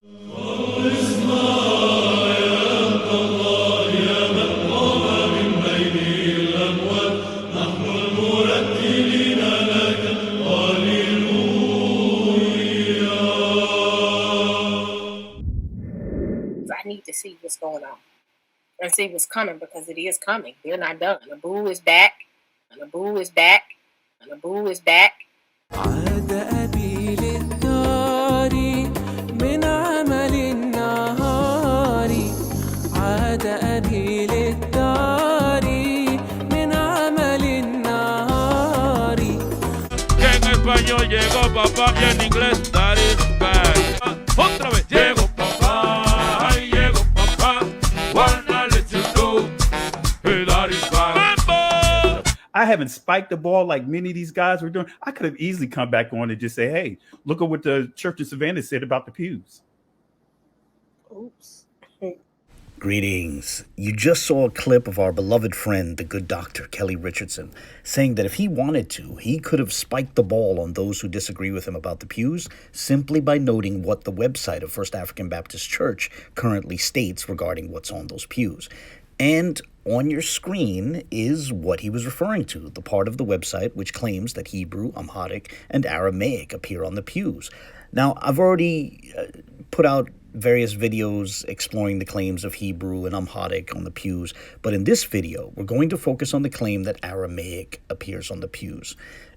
I need to see what's going on and see what's coming, because it is coming. They're not done. The boo is back, and the boo is back, and the boo is back. عاد أبي للدار من عمل النهار عاد أبي للدار من عمل النهار. Que en español llegó papá y en inglés that is bad. Otra vez llegó papá, ay llegó papá. Wanna let you know that is bad. I haven't spiked the ball like many of these guys were doing. I could have easily come back on and just say, hey, look at what the church in Savannah said about the pews. Oops. Greetings. You just saw a clip of our beloved friend, the good Dr. Kelly Richardson, saying that if he wanted to, he could have spiked the ball on those who disagree with him about the pews simply by noting what the website of First African Baptist Church currently states regarding what's on those pews. And on your screen is what he was referring to, the part of the website which claims that Hebrew, Amharic, and Aramaic appear on the pews. Now, I've already put out various videos exploring the claims of Hebrew and Amharic on the pews, but in this video, we're going to focus on the claim that Aramaic appears on the pews.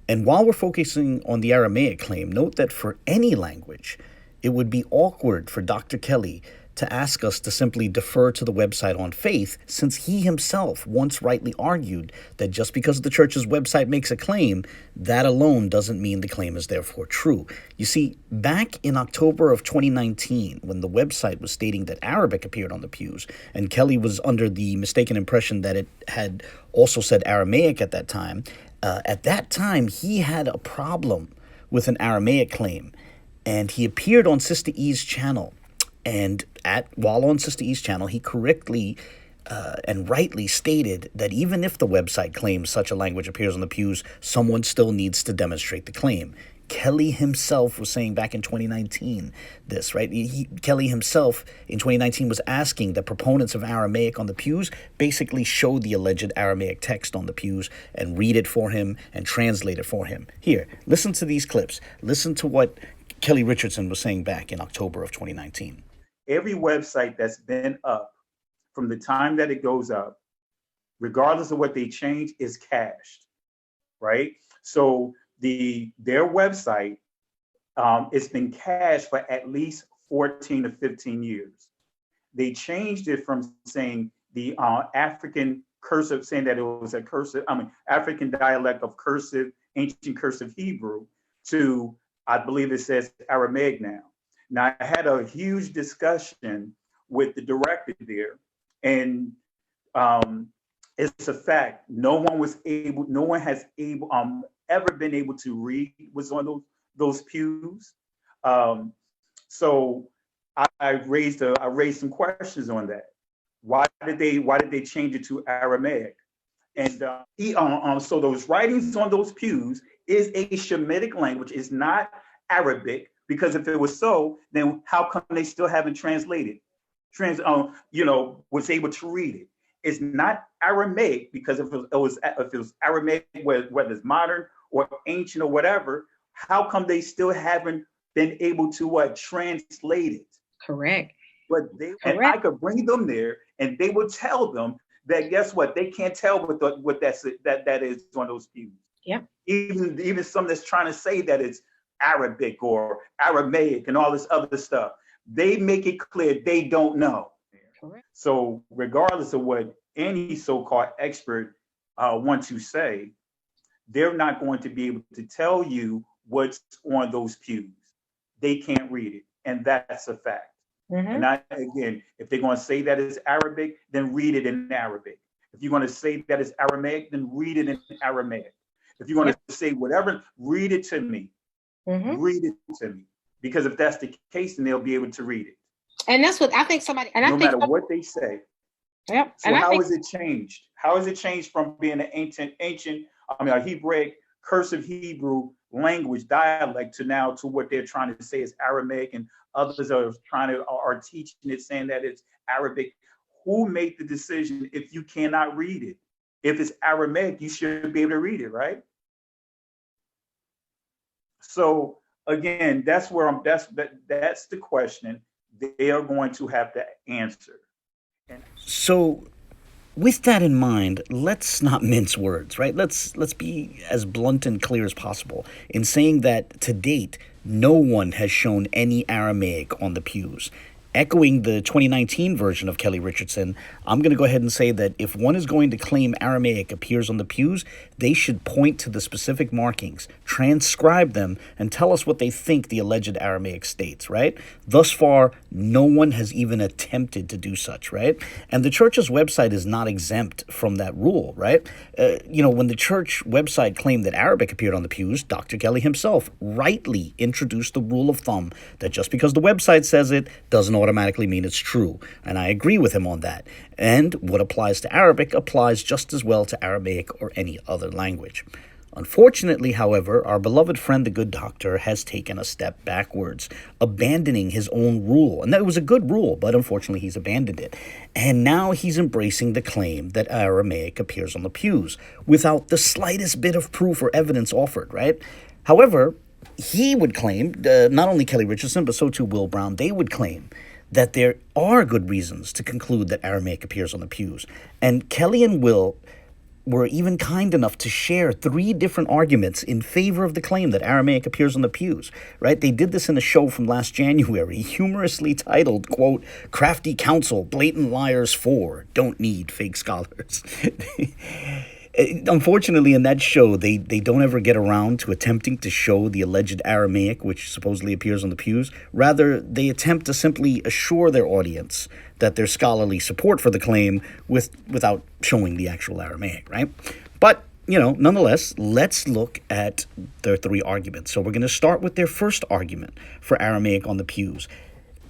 And while we're focusing on the Aramaic claim, note that for any language, it would be awkward for Dr. Kelly to ask us to simply defer to the website on faith, since he himself once rightly argued that just because the church's website makes a claim, that alone doesn't mean the claim is therefore true. You see, back in October of 2019, when the website was stating that Arabic appeared on the pews, and Kelly was under the mistaken impression that it had also said Aramaic at that time he had a problem with an Aramaic claim, and he appeared on Sista E's channel. And while on Sista E's channel, he correctly and rightly stated that even if the website claims such a language appears on the pews, someone still needs to demonstrate the claim. Kelly himself was saying back in 2019 this, right? Kelly himself in 2019 was asking that proponents of Aramaic on the pews basically show the alleged Aramaic text on the pews and read it for him and translate it for him. Here, listen to these clips. Listen to what Kelly Richardson was saying back in October of 2019. Every website that's been up from the time that it goes up, regardless of what they change, is cached, right? So their website, it's been cached for at least 14 to 15 years. They changed it from saying the African cursive, saying that it was a cursive, African dialect of cursive, ancient cursive Hebrew, to, I believe it says Aramaic now. Now, I had a huge discussion with the director there, and it's a fact. No one has ever been able to read what's on those pews. So I raised some questions on that. Why did they change it to Aramaic? And so those writings on those pews is a Shemitic language. It's not Arabic. Because if it was so, then how come they still haven't translated? Was able to read it. It's not Aramaic, because if it was Aramaic, whether it's modern or ancient or whatever, how come they still haven't been able to translate it? Correct. But and I could bring them there, and they would tell them that guess what? They can't tell what that is on those pews. Yeah. Even some that's trying to say that it's Arabic or Aramaic and all this other stuff, they make it clear they don't know. Correct. So regardless of what any so-called expert wants to say, they're not going to be able to tell you what's on those pews. They can't read it, and that's a fact. Mm-hmm. And again, if they're going to say that it's Arabic, then read it in Arabic. If you're going to say that it's Aramaic, then read it in Aramaic. If you're going to say whatever, read it to me. Mm-hmm. Read it to me, because if that's the case, then they'll be able to read it. And that's what I think somebody. And no matter what they say. Yep. So how is it changed? How is it changed from being an ancient, a Hebraic cursive Hebrew language dialect to what they're trying to say is Aramaic, and others are teaching it, saying that it's Arabic. Who made the decision if you cannot read it? If it's Aramaic, you should be able to read it, right? So again, that's the question they are going to have to answer. So with that in mind, let's not mince words, right? Let's be as blunt and clear as possible in saying that to date, no one has shown any Aramaic on the pews. Echoing the 2019 version of Kelly Richardson, I'm going to go ahead and say that if one is going to claim Aramaic appears on the pews, they should point to the specific markings, transcribe them, and tell us what they think the alleged Aramaic states, right? Thus far, no one has even attempted to do such, right? And the church's website is not exempt from that rule, right? When the church website claimed that Arabic appeared on the pews, Dr. Kelly himself rightly introduced the rule of thumb that just because the website says it doesn't automatically mean it's true. And I agree with him on that. And what applies to Arabic applies just as well to Aramaic or any other language. Unfortunately, however, our beloved friend, the good doctor, has taken a step backwards, abandoning his own rule. And that was a good rule, but unfortunately he's abandoned it. And now he's embracing the claim that Aramaic appears on the pews without the slightest bit of proof or evidence offered, right? However, he would claim, not only Kelly Richardson, but so too Will Brown, they would claim that there are good reasons to conclude that Aramaic appears on the pews. And Kelly and Will were even kind enough to share 3 different arguments in favor of the claim that Aramaic appears on the pews, right? They did this in a show from last January, humorously titled, quote, Crafty Counsel, Blatant Liars 4, Don't Need Fake Scholars. Unfortunately, in that show, they don't ever get around to attempting to show the alleged Aramaic, which supposedly appears on the pews. Rather, they attempt to simply assure their audience that there's scholarly support for the claim without showing the actual Aramaic, right? But, nonetheless, let's look at their 3 arguments. So we're going to start with their first argument for Aramaic on the pews.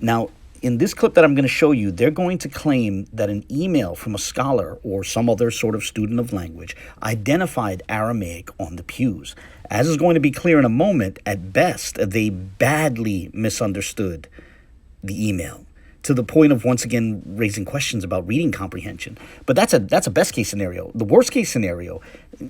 Now, in this clip that I'm going to show you, they're going to claim that an email from a scholar or some other sort of student of language identified Aramaic on the pews. As is going to be clear in a moment, at best, they badly misunderstood the email to the point of once again raising questions about reading comprehension. But that's a best case scenario. The worst case scenario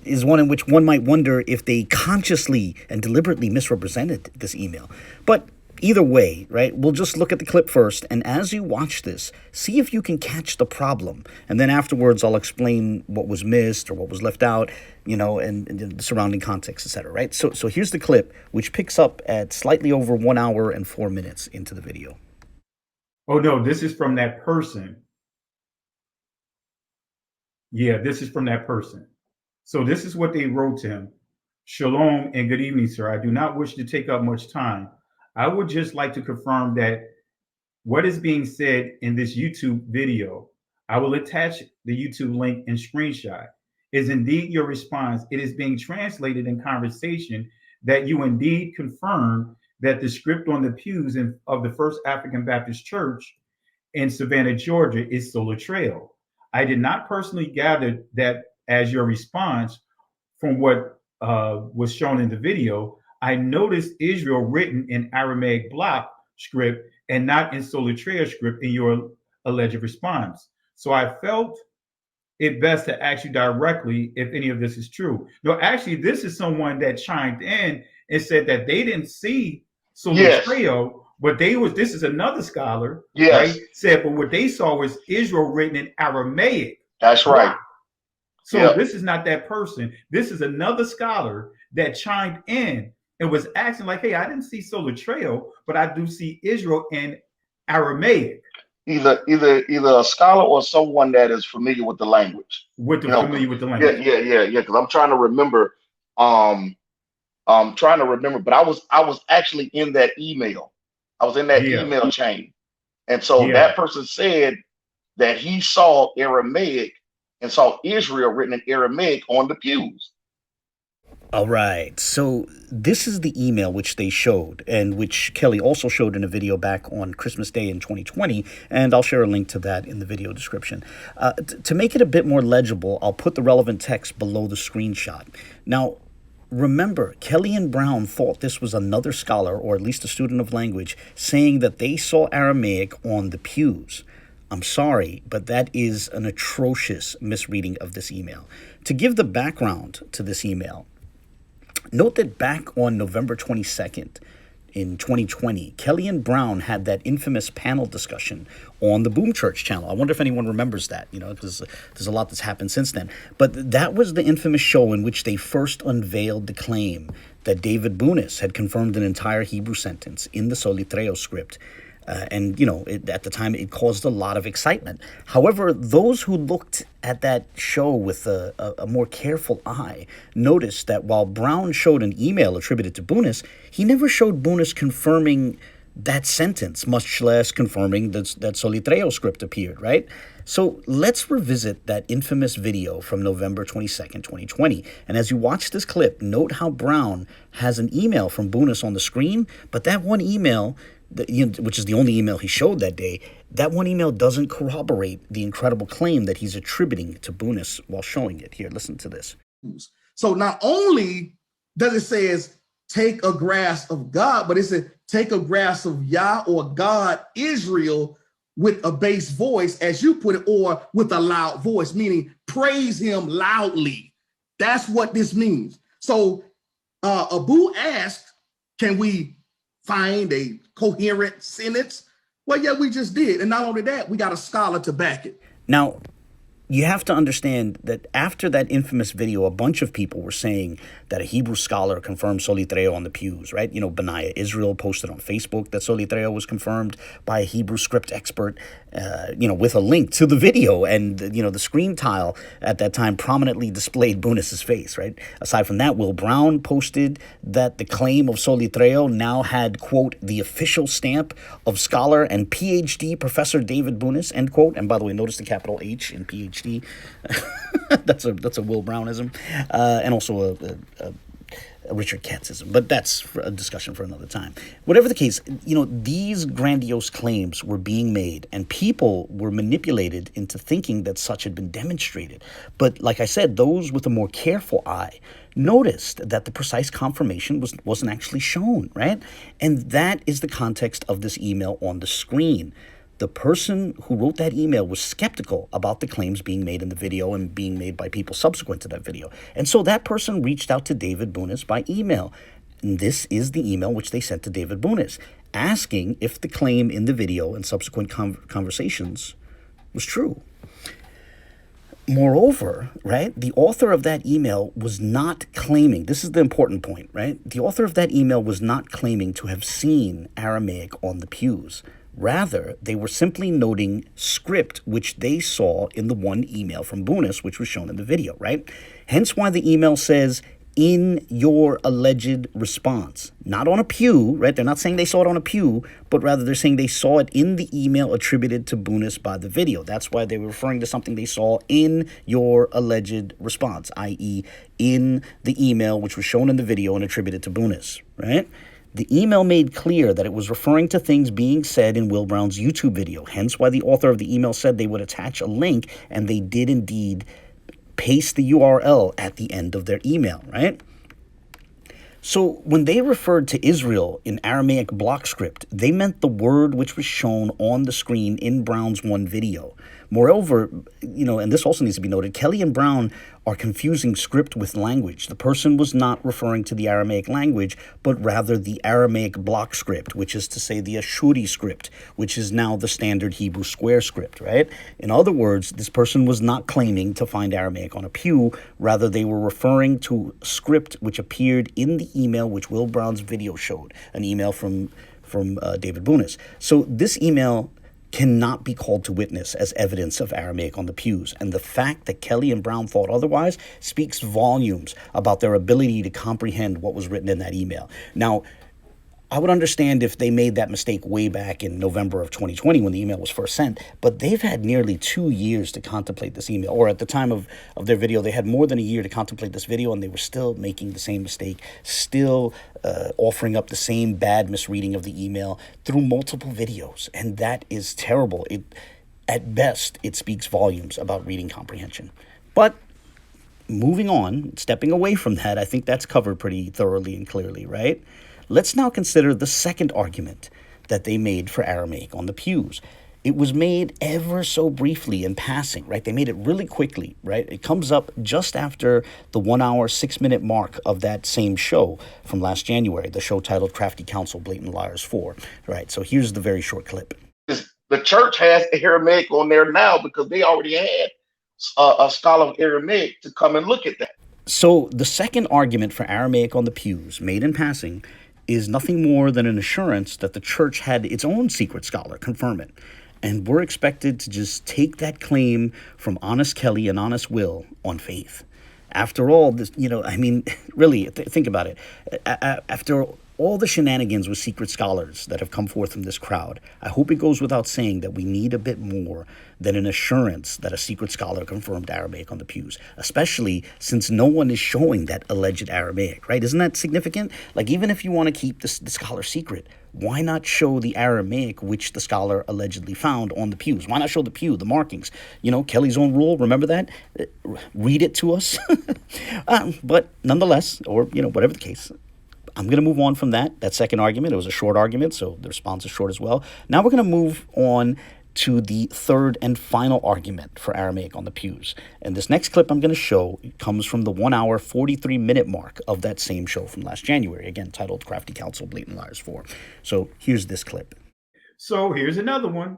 is one in which one might wonder if they consciously and deliberately misrepresented this email. But either way, right, we'll just look at the clip first, and as you watch this, see if you can catch the problem. And then afterwards, I'll explain what was missed or what was left out, and the surrounding context, etc., right? So here's the clip, which picks up at slightly over 1 hour and 4 minutes into the video. Oh, no, this is from that person. Yeah, this is from that person. So this is what they wrote to him. Shalom and good evening, sir. I do not wish to take up much time. I would just like to confirm that what is being said in this YouTube video, I will attach the YouTube link and screenshot, is indeed your response. It is being translated in conversation that you indeed confirm that the script on the pews of the First African Baptist Church in Savannah, Georgia is sola trail. I did not personally gather that as your response from what was shown in the video. I noticed Israel written in Aramaic block script and not in sola trail script in your alleged response. So I felt it best to ask you directly if any of this is true. No, actually, this is someone that chimed in and said that they didn't see sola trail, but this is another scholar, right? Said, but what they saw was Israel written in Aramaic. That's right. So this is not that person. This is another scholar that chimed in and was asking like, hey, I didn't see sola trail, but I do see Israel in Aramaic. Either a scholar or someone that is familiar with the language. Familiar with the language. Yeah. Because I'm trying to remember. But I was actually in that email. I was in that email chain, and so that person said that he saw Aramaic and saw Israel written in Aramaic on the pews. All right, so this is the email which they showed and which Kelly also showed in a video back on Christmas Day in 2020, and I'll share a link to that in the video description. To make it a bit more legible, I'll put the relevant text below the screenshot. Now, remember, Kelly and Brown thought this was another scholar, or at least a student of language, saying that they saw Aramaic on the pews. I'm sorry, but that is an atrocious misreading of this email. To give the background to this email, note that back on November 22nd, in 2020, Kelly and Brown had that infamous panel discussion on the Boom Church channel. I wonder if anyone remembers that, because there's a lot that's happened since then. But that was the infamous show in which they first unveiled the claim that David Bunis had confirmed an entire Hebrew sentence in the Solitreo script. And at the time, it caused a lot of excitement. However, those who looked at that show with a more careful eye noticed that while Brown showed an email attributed to Bunis, he never showed Bunis confirming that sentence, much less confirming that Solitreo script appeared, right? So let's revisit that infamous video from November 22nd, 2020. And as you watch this clip, note how Brown has an email from Bunis on the screen, but that one email, which is the only email he showed that day, that one email doesn't corroborate the incredible claim that he's attributing to Bunis while showing it. Here, listen to this. So not only does it says take a grasp of God, but it says take a grasp of Yah or God, Israel, with a bass voice, as you put it, or with a loud voice, meaning praise him loudly. That's what this means. So Abu asked, can we find a coherent sentence? Well, yeah, we just did. And not only that, we got a scholar to back it. Now, you have to understand that after that infamous video, a bunch of people were saying that a Hebrew scholar confirmed Solitreo on the pews, right? Benayah Israel posted on Facebook that Solitreo was confirmed by a Hebrew script expert, with a link to the video. And, the screen tile at that time prominently displayed Bunis's face, right? Aside from that, Will Brown posted that the claim of Solitreo now had, quote, the official stamp of scholar and PhD Professor David Bunis, end quote. And by the way, notice the capital H in PhD. That's a Will Brownism, and also a Richard Katzism, but that's a discussion for another time. Whatever the case, these grandiose claims were being made, and people were manipulated into thinking that such had been demonstrated. But like I said, those with a more careful eye noticed that the precise confirmation wasn't actually shown, right? And that is the context of this email on the screen. The person who wrote that email was skeptical about the claims being made in the video and being made by people subsequent to that video. And so that person reached out to David Bunis by email. And this is the email which they sent to David Bunis, asking if the claim in the video and subsequent conversations was true. Moreover, right, the author of that email was not claiming, this is the important point, right? The author of that email was not claiming to have seen Aramaic on the pews. Rather, they were simply noting script which they saw in the one email from Bunis, which was shown in the video, right? Hence why the email says, in your alleged response. Not on a pew, right? They're not saying they saw it on a pew, but rather they're saying they saw it in the email attributed to Bunis by the video. That's why they were referring to something they saw in your alleged response, i.e. in the email which was shown in the video and attributed to Bunis, right? The email made clear that it was referring to things being said in Will Brown's YouTube video, hence why the author of the email said they would attach a link, and they did indeed paste the URL at the end of their email, right? So when they referred to Israel in Aramaic block script, they meant the word which was shown on the screen in Brown's one video. Moreover, and this also needs to be noted, Kelly and Brown are confusing script with language. The person was not referring to the Aramaic language, but rather the Aramaic block script, which is to say the Ashuri script, which is now the standard Hebrew square script, right? In other words, this person was not claiming to find Aramaic on a pew. Rather, they were referring to script which appeared in the email which Will Brown's video showed, an email from David Bunis. So this email cannot be called to witness as evidence of Aramaic on the pews. And the fact that Kelly and Brown thought otherwise speaks volumes about their ability to comprehend what was written in that email. Now, I would understand if they made that mistake way back in November of 2020 when the email was first sent, but they've had nearly 2 years to contemplate this email, or at the time of their video, they had more than a year to contemplate this video, and they were still making the same mistake, still offering up the same bad misreading of the email through multiple videos, and that is terrible. At best, it speaks volumes about reading comprehension. But moving on, stepping away from that, I think that's covered pretty thoroughly and clearly, right? Let's now consider the second argument that they made for Aramaic on the pews. It was made ever so briefly in passing, right? They made it really quickly, right? It comes up just after the 1 hour, 6 minute mark of that same show from last January, the show titled Crafty, COUNSEL, Blatant Liars 4, right? So here's the very short clip. The church has Aramaic on there now because they already had a scholar of Aramaic to come and look at that. So the second argument for Aramaic on the pews, made in passing, is nothing more than an assurance that the church had its own secret scholar confirm it. And we're expected to just take that claim from honest Kelly and honest Will on faith. After all, this, really, think about it. After all the shenanigans with secret scholars that have come forth from this crowd, I hope it goes without saying that we need a bit more than an assurance that a secret scholar confirmed Aramaic on the pews, especially since no one is showing that alleged Aramaic, right? Isn't that significant? Like, even if you want to keep the scholar secret, why not show the Aramaic which the scholar allegedly found on the pews? Why not show the pew, the markings? Kelly's own rule, remember that? Read it to us. But nonetheless, or, whatever the case, I'm going to move on from that second argument. It was a short argument, so the response is short as well. Now we're going to move on to the third and final argument for Aramaic on the pews. And this next clip I'm going to show comes from the 1 hour, 43 minute mark of that same show from last January, again, titled Crafty, COUNSEL, Blatant Liars 4. So here's this clip. So here's another one.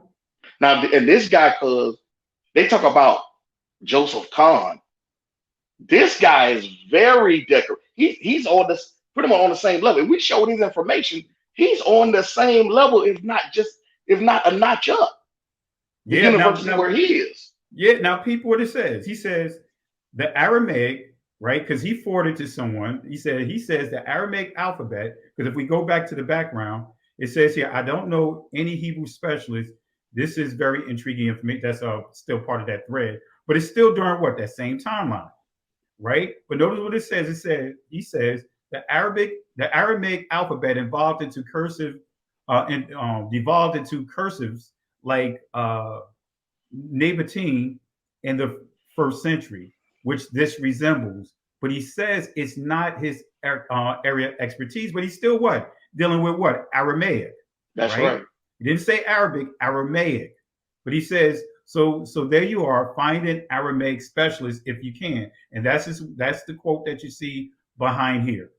Now, and this guy, cause they talk about Joseph Kahn. This guy is very decorative. He's on this pretty much on the same level. If we show his information, he's on the same level, if not a notch up. The university where he is. Yeah, now people, what it says. He says the Aramaic, right? Because he forwarded to someone. He says the Aramaic alphabet, because if we go back to the background, it says here, I don't know any Hebrew specialist. This is very intriguing information. That's still part of that thread. But it's still during what? That same timeline, right? But notice what it says. He says the Aramaic alphabet devolved into cursives like Nabatean in the 1st century, which this resembles. But he says it's not his area of expertise, but he's still what? Dealing with what? Aramaic. That's right. He didn't say Arabic, Aramaic. But he says, so there you are, find an Aramaic specialist if you can. And that's the quote that you see behind here,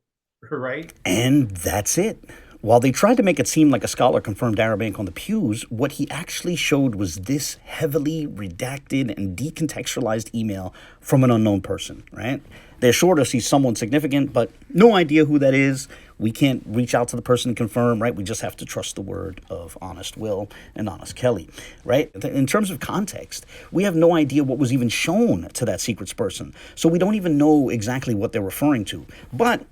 right? And that's it. While they tried to make it seem like a scholar confirmed Aramaic on the pews, what he actually showed was this heavily redacted and decontextualized email from an unknown person, right? They assured us he's someone significant, but no idea who that is. We can't reach out to the person and confirm, right? We just have to trust the word of honest Will and honest Kelly, right? In terms of context, we have no idea what was even shown to that secrets person. So we don't even know exactly what they're referring to. But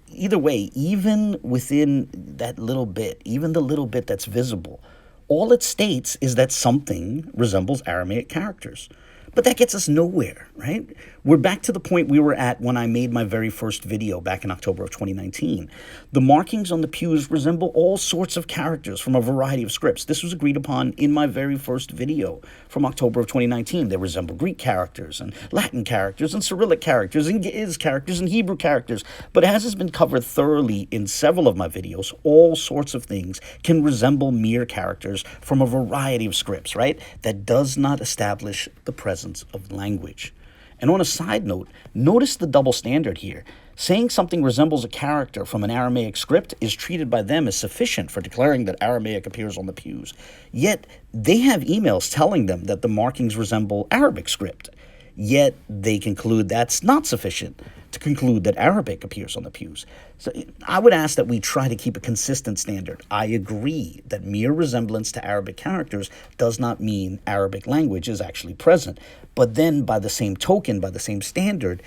either way, even within that little bit, even the little bit that's visible, all it states is that something resembles Aramaic characters. But that gets us nowhere, right? We're back to the point we were at when I made my very first video back in October of 2019. The markings on the pews resemble all sorts of characters from a variety of scripts. This was agreed upon in my very first video from October of 2019. They resemble Greek characters and Latin characters and Cyrillic characters and Ge'ez characters and Hebrew characters. But as has been covered thoroughly in several of my videos, all sorts of things can resemble mere characters from a variety of scripts, right? That does not establish the presence of language. And on a side note, notice the double standard here. Saying something resembles a character from an Aramaic script is treated by them as sufficient for declaring that Aramaic appears on the pews. Yet they have emails telling them that the markings resemble Arabic script. Yet they conclude that's not sufficient to conclude that Arabic appears on the pews. So I would ask that we try to keep a consistent standard. I agree that mere resemblance to Arabic characters does not mean Arabic language is actually present. But then by the same token, by the same standard,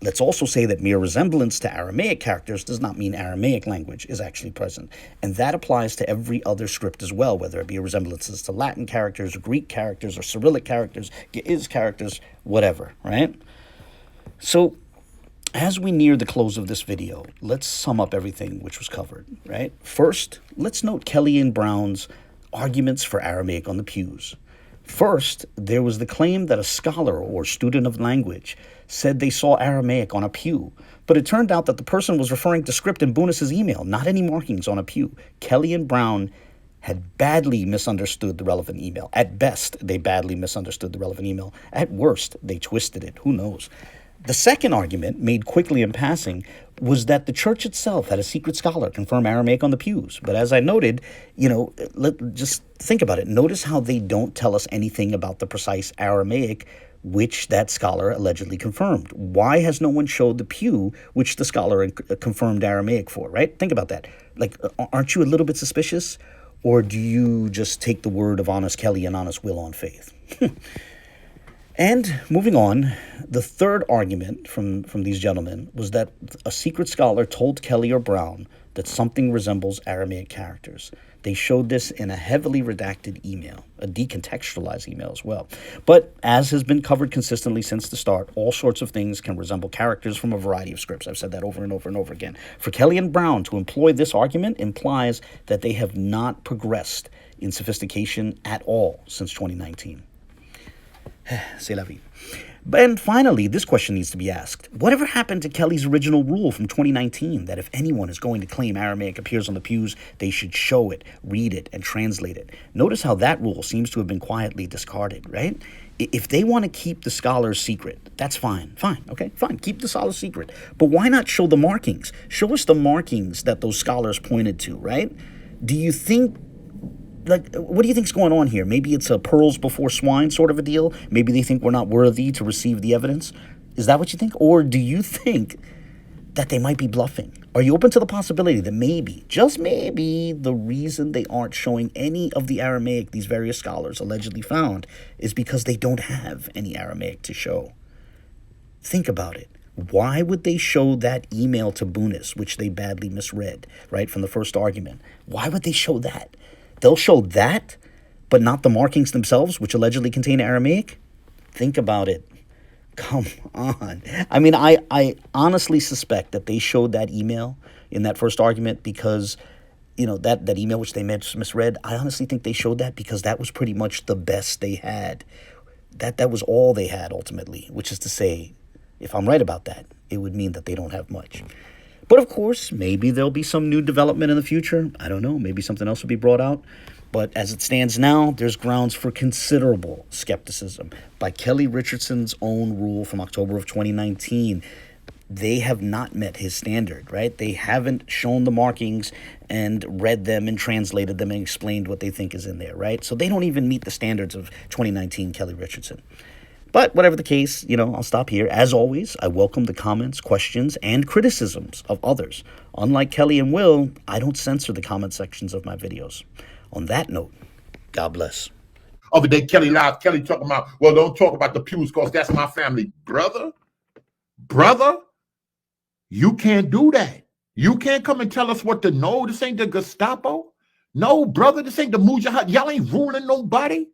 let's also say that mere resemblance to Aramaic characters does not mean Aramaic language is actually present. And that applies to every other script as well, whether it be resemblances to Latin characters, or Greek characters, or Cyrillic characters, Ge'ez characters, whatever, right? So as we near the close of this video, let's sum up everything which was covered, right? First, let's note Kelly and Brown's arguments for Aramaic on the pews. First, there was the claim that a scholar or student of language said they saw Aramaic on a pew, but it turned out that the person was referring to script in Boonas's email, not any markings on a pew. Kelly and Brown had badly misunderstood the relevant email. At best, they badly misunderstood the relevant email. At worst, they twisted it. Who knows? The second argument, made quickly in passing, was that the church itself had a secret scholar confirm Aramaic on the pews. But as I noted, just think about it. Notice how they don't tell us anything about the precise Aramaic which that scholar allegedly confirmed. Why has no one showed the pew which the scholar confirmed Aramaic for, right? Think about that. Like, aren't you a little bit suspicious? Or do you just take the word of honest Kelly and honest Will on faith? And moving on, the third argument from these gentlemen was that a secret scholar told Kelly or Brown that something resembles Aramaic characters. They showed this in a heavily redacted email, a decontextualized email as well. But as has been covered consistently since the start, all sorts of things can resemble characters from a variety of scripts. I've said that over and over and over again. For Kelly and Brown to employ this argument implies that they have not progressed in sophistication at all since 2019. C'est la vie. And finally, this question needs to be asked. Whatever happened to Kelly's original rule from 2019 that if anyone is going to claim Aramaic appears on the pews, they should show it, read it, and translate it? Notice how that rule seems to have been quietly discarded, right? If they want to keep the scholar's secret, that's fine. Fine, okay, fine. Keep the scholar's secret. But why not show the markings? Show us the markings that those scholars pointed to, right? Do you think... what do you think's going on here? Maybe it's a pearls before swine sort of a deal. Maybe they think we're not worthy to receive the evidence. Is that what you think? Or do you think that they might be bluffing? Are you open to the possibility that maybe, just maybe, the reason they aren't showing any of the Aramaic these various scholars allegedly found is because they don't have any Aramaic to show? Think about it. Why would they show that email to Boonas, which they badly misread, right, from the first argument? Why would they show that? They'll show that, but not the markings themselves, which allegedly contain Aramaic? Think about it. Come on. I mean, I honestly suspect that they showed that email in that first argument because, that email which they misread, I honestly think they showed that because that was pretty much the best they had. That was all they had ultimately, which is to say, if I'm right about that, it would mean that they don't have much. But of course, maybe there'll be some new development in the future. I don't know. Maybe something else will be brought out. But as it stands now, there's grounds for considerable skepticism. By Kelly Richardson's own rule from October of 2019, they have not met his standard, right? They haven't shown the markings and read them and translated them and explained what they think is in there, right? So they don't even meet the standards of 2019 Kelly Richardson. But whatever the case, I'll stop here. As always, I welcome the comments, questions, and criticisms of others. Unlike Kelly and Will, I don't censor the comment sections of my videos. On that note, God bless. Other day, Kelly talking about, well, don't talk about the pews because that's my family. Brother, you can't do that. You can't come and tell us what to know. This ain't the Gestapo. No, brother, this ain't the Mujahid. Y'all ain't ruling nobody.